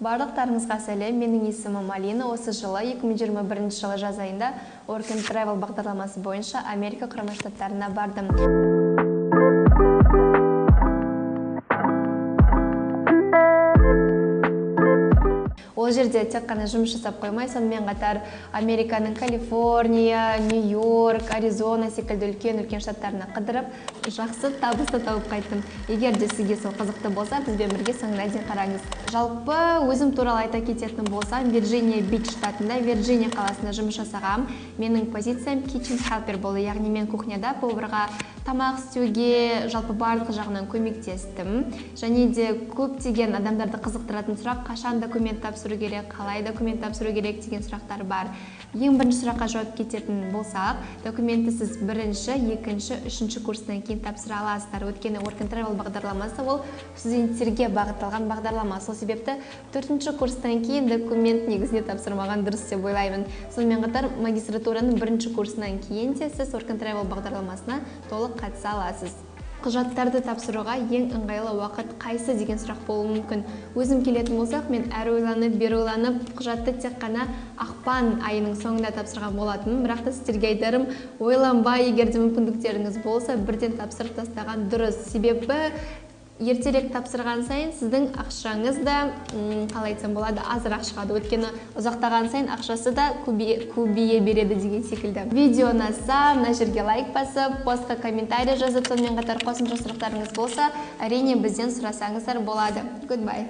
Барлықтарыңызға сәлем, менің есімім Алина. Осы жылы 2021 жылы жаз айында Work and Travel бағдарламасы бойынша Америка Құрама Штаттарына бардым. Ол жерде тек қана жұмыс жасап қоймай, сонымен қатар Американың Калифорния, Нью-Йорк, Аризона секілді үлкен штаттарына қыдырып, жақсы табысты тауып қайттым. Егер де сізге сол қызықты болса, бізбен бірге соңына дейін қараңыз. Жалпы өзім туралы айта кететін болсам, Вирджиния Бич штатында, Вирджиния қаласында жұмыс жасағам. Менің позициям kitchen helper болды, яғни мен кухняда поварға тамақ істеуге жалпы барлық жағынан көмектестім. Және де көптеген адамдарды қызықтыратын сұрақ, қашан документ тапсыру керек, қалай документ тапсыру керек деген сұрақтар бар. Ең бірінші сұраққа жауап кететін болсақ, документті сіз бірінші, екінші, үшінші курстан кейін тапсыра аласыздар. Өйткені Work and Travel бағдарламасы ол студенттерге бағытталған бағдарлама. Сол себепті 4-ші курстан кейін документ негізінде тапсырмаған дұрыс деп ойлаймын. Сонымен қатар магистратураның 1-ші курсынан кейін де сіз Work and Travel бағдарламасына толық қатыса аласыз. Құжаттарды тапсыруға ең ыңғайлы уақыт қайсы деген сұрақ болуы мүмкін. Өзім келетін болсақ, мен әрі ойланып, бері ойланып, құжатты тек қана ақпан айының соңында тапсырған болатынмын. Бірақ та сіздерге айтарым, ойланбай, егер де мүмкіндіктеріңіз болса, бірден тапсырып тастаған дұрыс. Себебі ертерек тапсырған сайын сіздің ақшаңыз да, қалай айтсам болады, азырақ шығады. Өйткені ұзақтаған сайын ақшасы да көбейе береді деген секілді. Видео ұнаса, мына жерге лайк басып, постқа комментарий жазып, сонымен қатар қосымша сұрақтарыңыз болса, әрине бізден сұрасаңыздар болады. Goodbye.